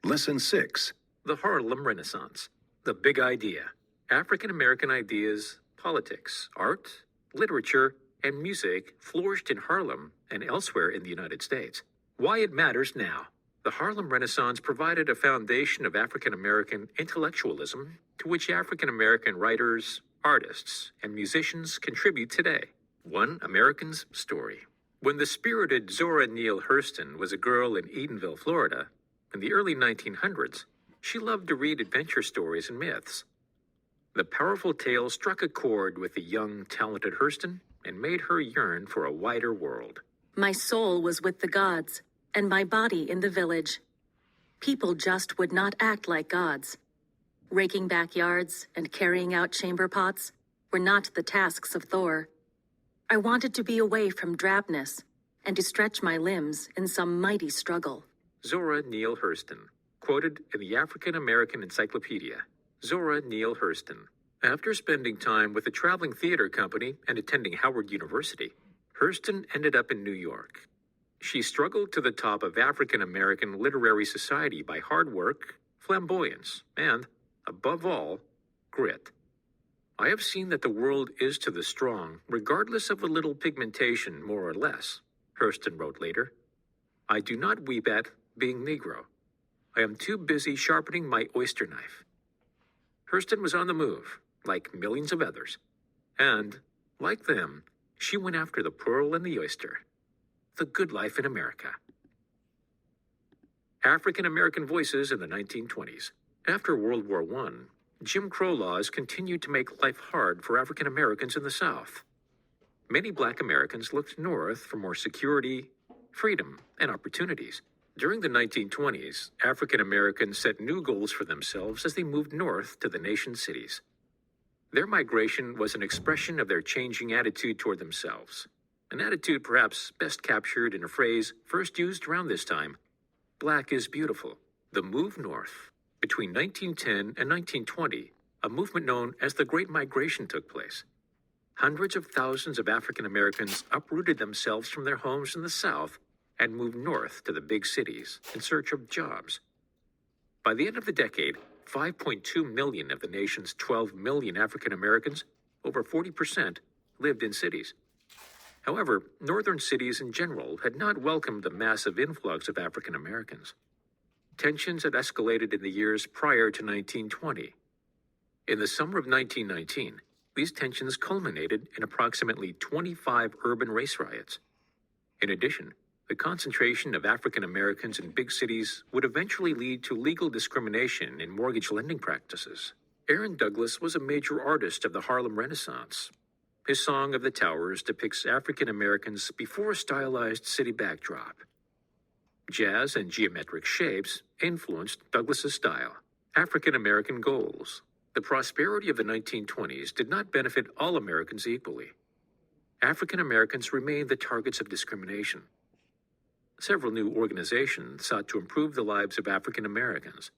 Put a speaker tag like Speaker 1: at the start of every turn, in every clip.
Speaker 1: Lesson 6.
Speaker 2: The Harlem Renaissance. The Big Idea. African American ideas, politics, art, literature, and music flourished in Harlem and elsewhere in the United States. Why it matters now. The Harlem Renaissance provided a foundation of African American intellectualism to which African American writers, artists, and musicians contribute today. One American's story. When the spirited Zora Neale Hurston was a girl in Edenville, Florida, in the early 1900s, she loved to read adventure stories and myths. The powerful tale struck a chord with the young, talented Hurston and made her yearn for a wider world.
Speaker 3: My soul was with the gods, and my body in the village. People just would not act like gods. Raking backyards and carrying out chamber pots were not the tasks of Thor. I wanted to be away from drabness and to stretch my limbs in some mighty struggle.
Speaker 2: Zora Neale Hurston, quoted in the African American Encyclopedia. Zora Neale Hurston. After spending time with a traveling theater company and attending Howard University, Hurston ended up in New York. She struggled to the top of African American literary society by hard work, flamboyance, and, above all, grit. I have seen that the world is to the strong, regardless of a little pigmentation, more or less, Hurston wrote later. I do not weep at being Negro. I am too busy sharpening my oyster knife. Hurston was on the move, like millions of others. And, like them, she went after the pearl and the oyster. The good life in America. African American voices in the 1920s. After World War I, Jim Crow laws continued to make life hard for African Americans in the South. Many Black Americans looked north for more security, freedom, and opportunities. During the 1920s, African Americans set new goals for themselves as they moved north to the nation's cities. Their migration was an expression of their changing attitude toward themselves, an attitude perhaps best captured in a phrase first used around this time, "Black is beautiful." The move north. Between 1910 and 1920, a movement known as the Great Migration took place. Hundreds of thousands of African Americans uprooted themselves from their homes in the South and moved north to the big cities in search of jobs. By the end of the decade, 5.2 million of the nation's 12 million African Americans, over 40%, lived in cities. However, northern cities in general had not welcomed the massive influx of African Americans. Tensions had escalated in the years prior to 1920. In the summer of 1919, these tensions culminated in approximately 25 urban race riots. In addition, the concentration of African Americans in big cities would eventually lead to legal discrimination in mortgage lending practices. Aaron Douglas was a major artist of the Harlem Renaissance. His Song of the Towers depicts African Americans before a stylized city backdrop. Jazz and geometric shapes influenced Douglas's style. African American goals. The prosperity of the 1920s did not benefit all Americans equally. African Americans remained the targets of discrimination. Several new organizations sought to improve the lives of African Americans.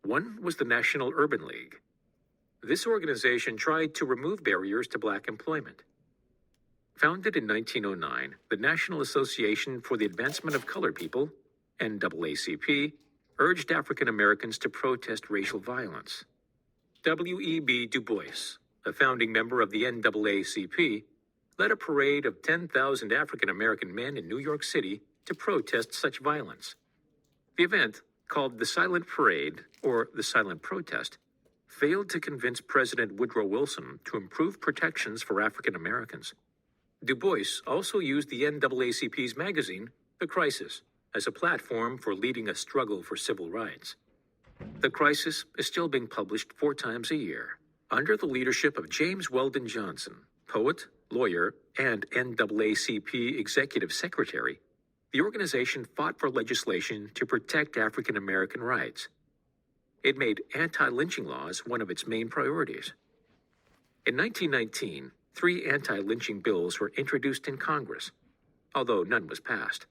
Speaker 2: One was the National Urban League. This organization tried to remove barriers to Black employment. Founded in 1909, the National Association for the Advancement of Colored People, NAACP, urged African Americans to protest racial violence. W.E.B. Du Bois, a founding member of the NAACP, led a parade of 10,000 African American men in New York City to protest such violence. The event, called the Silent Parade, or the Silent Protest, failed to convince President Woodrow Wilson to improve protections for African Americans. Du Bois also used the NAACP's magazine, The Crisis, as a platform for leading a struggle for civil rights. The Crisis is still being published 4 times a year. Under the leadership of James Weldon Johnson, poet, lawyer, and NAACP executive secretary, the organization fought for legislation to protect African American rights. It made anti-lynching laws one of its main priorities. In 1919, 3 anti-lynching bills were introduced in Congress, although none was passed.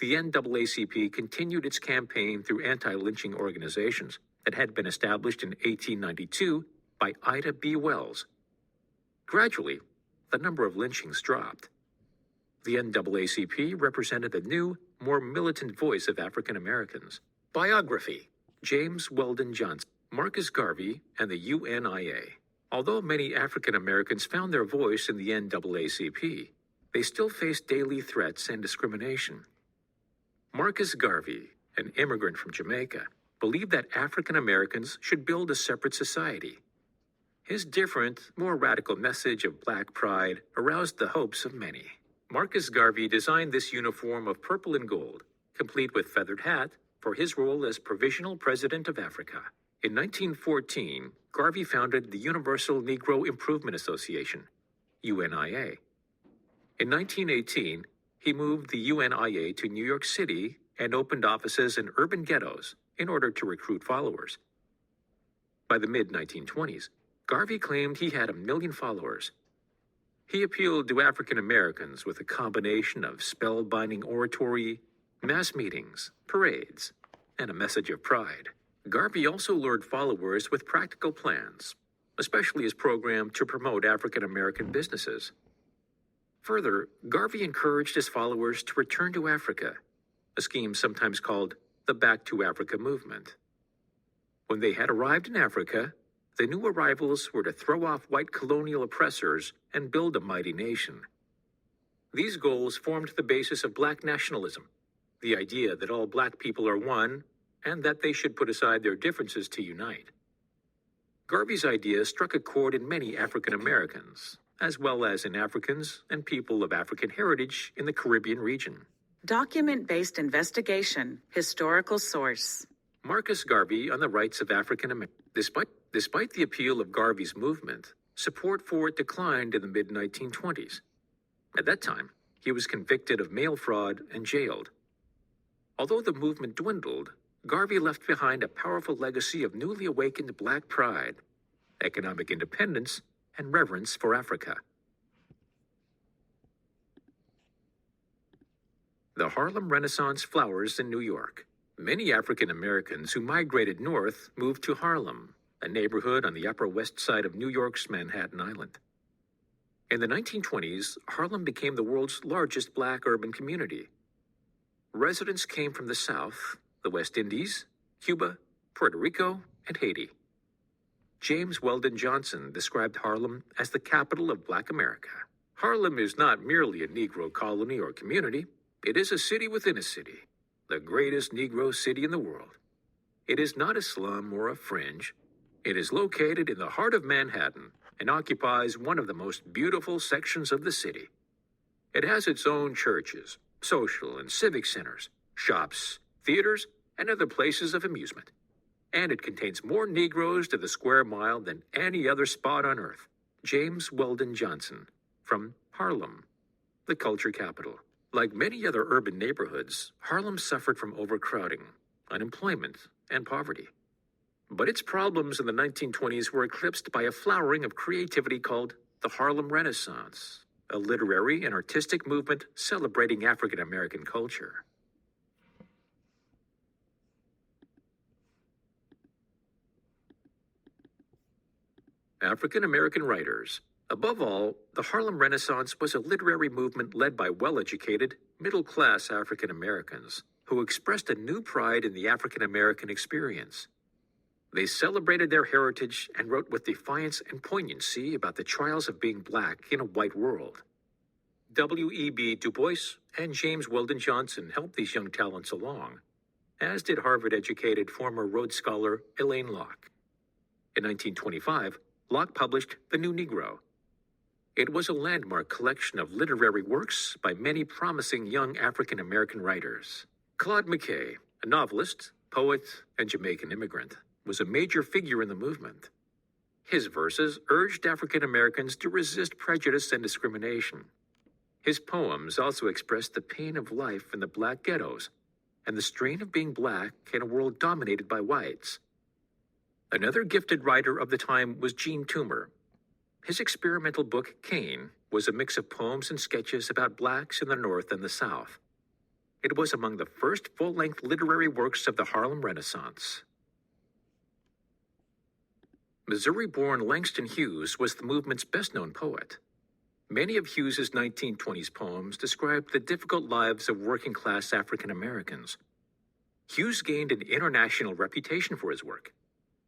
Speaker 2: The NAACP continued its campaign through anti-lynching organizations that had been established in 1892 by Ida B. Wells. Gradually, the number of lynchings dropped. The NAACP represented the new, more militant voice of African Americans. Biography: James Weldon Johnson, Marcus Garvey, and the UNIA. Although many African Americans found their voice in the NAACP, they still faced daily threats and discrimination. Marcus Garvey, an immigrant from Jamaica, believed that African Americans should build a separate society. His different, more radical message of black pride aroused the hopes of many. Marcus Garvey designed this uniform of purple and gold, complete with feathered hat, for his role as Provisional President of Africa. In 1914, Garvey founded the Universal Negro Improvement Association, UNIA. In 1918, he moved the UNIA to New York City and opened offices in urban ghettos in order to recruit followers. By the mid-1920s, Garvey claimed he had 1 million followers. He appealed to African Americans with a combination of spellbinding oratory, mass meetings, parades, and a message of pride. Garvey also lured followers with practical plans, especially his program to promote African American businesses. Further, Garvey encouraged his followers to return to Africa, a scheme sometimes called the Back to Africa movement. When they had arrived in Africa, the new arrivals were to throw off white colonial oppressors and build a mighty nation. These goals formed the basis of black nationalism, the idea that all black people are one and that they should put aside their differences to unite. Garvey's idea struck a chord in many African Americans, as well as in Africans and people of African heritage in the Caribbean region.
Speaker 1: Document-based investigation, historical source.
Speaker 2: Marcus Garvey on the rights of African Americans. Despite the appeal of Garvey's movement, support for it declined in the mid-1920s. At that time, he was convicted of mail fraud and jailed. Although the movement dwindled, Garvey left behind a powerful legacy of newly awakened black pride, economic independence, and reverence for Africa. The Harlem Renaissance flowers in New York. Many African Americans who migrated north moved to Harlem, a neighborhood on the Upper West Side of New York's Manhattan Island. In the 1920s, Harlem became the world's largest black urban community. Residents came from the South, the West Indies, Cuba, Puerto Rico, and Haiti. James Weldon Johnson described Harlem as the capital of Black America. Harlem is not merely a Negro colony or community. It is a city within a city, the greatest Negro city in the world. It is not a slum or a fringe. It is located in the heart of Manhattan and occupies one of the most beautiful sections of the city. It has its own churches, social and civic centers, shops, theaters, and other places of amusement. And it contains more Negroes to the square mile than any other spot on earth. James Weldon Johnson, from Harlem, the culture capital. Like many other urban neighborhoods, Harlem suffered from overcrowding, unemployment, and poverty. But its problems in the 1920s were eclipsed by a flowering of creativity called the Harlem Renaissance, a literary and artistic movement celebrating African American culture. African American writers. Above all, the Harlem Renaissance was a literary movement led by well-educated, middle-class African Americans who expressed a new pride in the African American experience. They celebrated their heritage and wrote with defiance and poignancy about the trials of being black in a white world. W.E.B. Du Bois and James Weldon Johnson helped these young talents along, as did Harvard-educated former Rhodes Scholar Elaine Locke. In 1925, Locke published The New Negro. It was a landmark collection of literary works by many promising young African American writers. Claude McKay, a novelist, poet, and Jamaican immigrant, was a major figure in the movement. His verses urged African Americans to resist prejudice and discrimination. His poems also expressed the pain of life in the black ghettos and the strain of being black in a world dominated by whites. Another gifted writer of the time was Gene Toomer. His experimental book, Cain, was a mix of poems and sketches about blacks in the North and the South. It was among the first full-length literary works of the Harlem Renaissance. Missouri-born Langston Hughes was the movement's best-known poet. Many of Hughes's 1920s poems described the difficult lives of working-class African Americans. Hughes gained an international reputation for his work.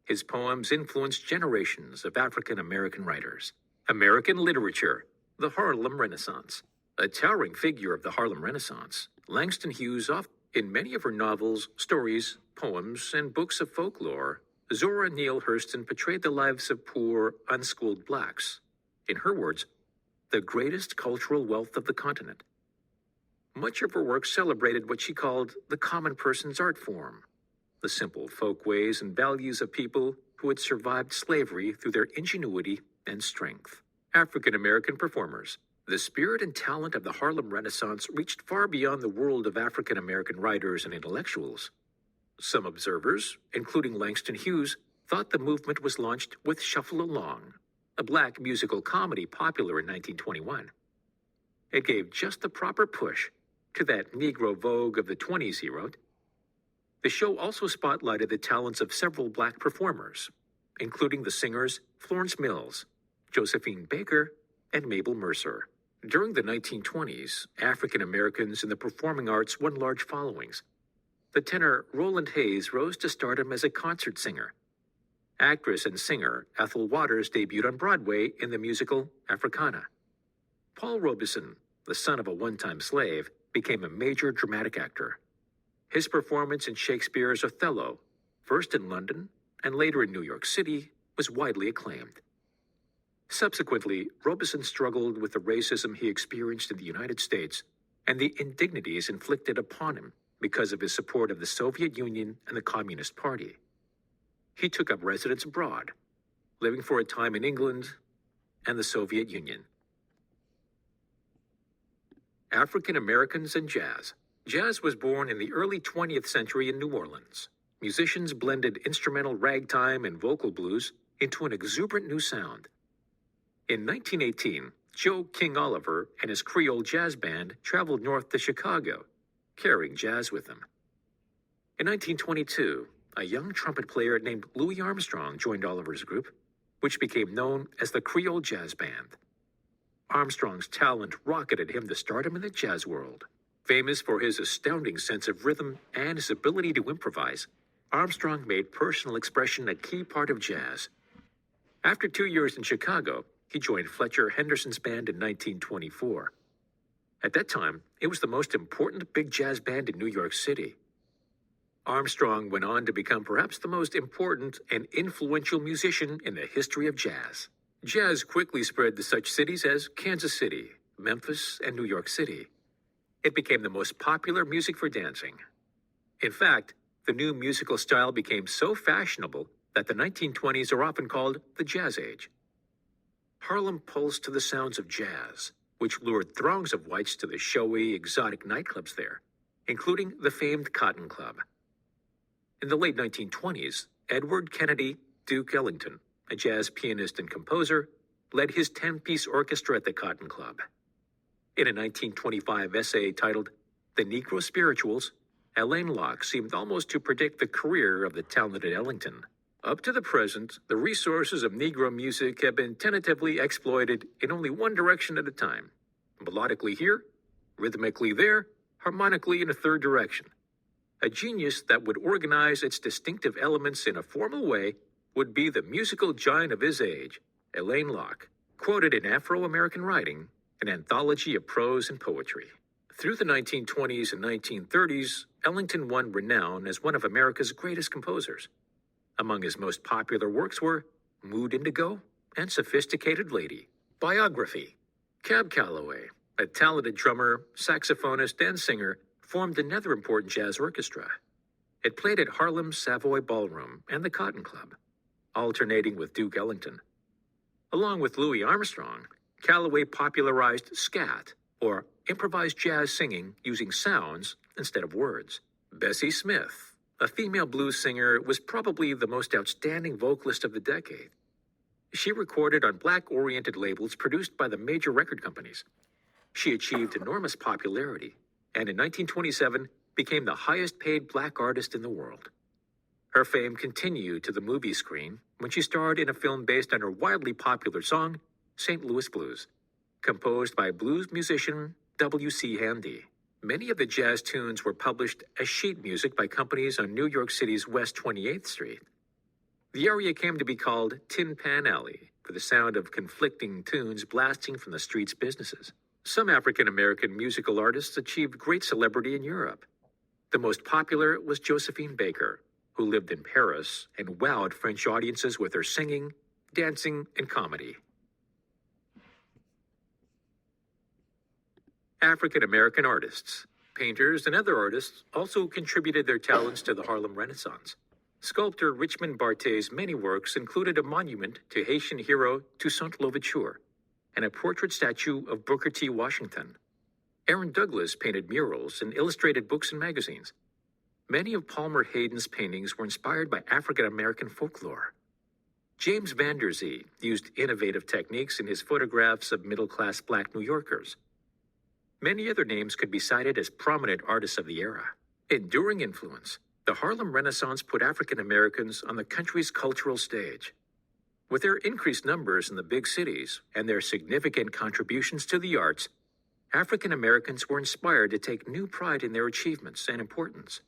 Speaker 2: His poems influenced generations of African American writers. American literature, the Harlem Renaissance. A towering figure of the Harlem Renaissance, Langston Hughes in many of her novels, stories, poems, and books of folklore, Zora Neale Hurston portrayed the lives of poor, unschooled blacks. In her words, the greatest cultural wealth of the continent. Much of her work celebrated what she called the common person's art form, the simple folk ways and values of people who had survived slavery through their ingenuity and strength. African American performers. The spirit and talent of the Harlem Renaissance reached far beyond the world of African American writers and intellectuals. Some observers, including Langston Hughes, thought the movement was launched with Shuffle Along, a black musical comedy popular in 1921. It gave just the proper push to that Negro vogue of the 20s, he wrote. The show also spotlighted the talents of several black performers, including the singers Florence Mills, Josephine Baker, and Mabel Mercer. During the 1920s, African Americans in the performing arts won large followings. The tenor Roland Hayes rose to stardom as a concert singer. Actress and singer Ethel Waters debuted on Broadway in the musical Africana. Paul Robeson, the son of a one-time slave, became a major dramatic actor. His performance in Shakespeare's Othello, first in London and later in New York City, was widely acclaimed. Subsequently, Robeson struggled with the racism he experienced in the United States and the indignities inflicted upon him because of his support of the Soviet Union and the Communist Party. He took up residence abroad, living for a time in England and the Soviet Union. African Americans and jazz. Jazz was born in the early 20th century in New Orleans. Musicians blended instrumental ragtime and vocal blues into an exuberant new sound. In 1918, Joe King Oliver and his Creole Jazz Band traveled north to Chicago, carrying jazz with them. In 1922, a young trumpet player named Louis Armstrong joined Oliver's group, which became known as the Creole Jazz Band. Armstrong's talent rocketed him to stardom in the jazz world. Famous for his astounding sense of rhythm and his ability to improvise, Armstrong made personal expression a key part of jazz. After 2 years in Chicago, he joined Fletcher Henderson's band in 1924. At that time, it was the most important big jazz band in New York City. Armstrong went on to become perhaps the most important and influential musician in the history of jazz. Jazz quickly spread to such cities as Kansas City, Memphis, and New York City. It became the most popular music for dancing. In fact, the new musical style became so fashionable that the 1920s are often called the Jazz Age. Harlem pulsed to the sounds of jazz, which lured throngs of whites to the showy, exotic nightclubs there, including the famed Cotton Club. In the late 1920s, Edward Kennedy Duke Ellington, a jazz pianist and composer, led his 10-piece orchestra at the Cotton Club. In a 1925 essay titled The Negro Spirituals, Alain Locke seemed almost to predict the career of the talented Ellington. Up to the present, the resources of Negro music have been tentatively exploited in only one direction at a time. Melodically here, rhythmically there, harmonically in a third direction. A genius that would organize its distinctive elements in a formal way would be the musical giant of his age, Alain Locke, quoted in Afro-American Writing, an anthology of prose and poetry. Through the 1920s and 1930s, Ellington won renown as one of America's greatest composers. Among his most popular works were Mood Indigo and Sophisticated Lady. Biography. Cab Calloway, a talented drummer, saxophonist, and singer, formed another important jazz orchestra. It played at Harlem's Savoy Ballroom and the Cotton Club, alternating with Duke Ellington. Along with Louis Armstrong, Calloway popularized scat, or improvised jazz singing using sounds instead of words. Bessie Smith, a female blues singer, was probably the most outstanding vocalist of the decade. She recorded on black-oriented labels produced by the major record companies. She achieved enormous popularity, and in 1927 became the highest-paid black artist in the world. Her fame continued to the movie screen when she starred in a film based on her wildly popular song, St. Louis Blues, composed by blues musician W.C. Handy. Many of the jazz tunes were published as sheet music by companies on New York City's West 28th Street. The area came to be called Tin Pan Alley for the sound of conflicting tunes blasting from the street's businesses. Some African American musical artists achieved great celebrity in Europe. The most popular was Josephine Baker, who lived in Paris and wowed French audiences with her singing, dancing, and comedy. African American artists, painters, and other artists also contributed their talents to the Harlem Renaissance. Sculptor Richmond Barthé's many works included a monument to Haitian hero Toussaint Louverture and a portrait statue of Booker T. Washington. Aaron Douglas painted murals and illustrated books and magazines. Many of Palmer Hayden's paintings were inspired by African American folklore. James Van Der Zee used innovative techniques in his photographs of middle-class Black New Yorkers. Many other names could be cited as prominent artists of the era. Enduring influence, the Harlem Renaissance put African Americans on the country's cultural stage. With their increased numbers in the big cities and their significant contributions to the arts, African Americans were inspired to take new pride in their achievements and importance.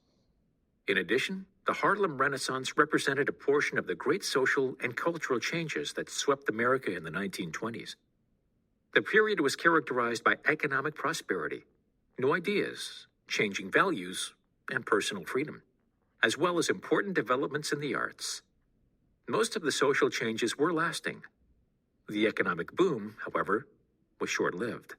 Speaker 2: In addition, the Harlem Renaissance represented a portion of the great social and cultural changes that swept America in the 1920s. The period was characterized by economic prosperity, new ideas, changing values, and personal freedom, as well as important developments in the arts. Most of the social changes were lasting. The economic boom, however, was short-lived.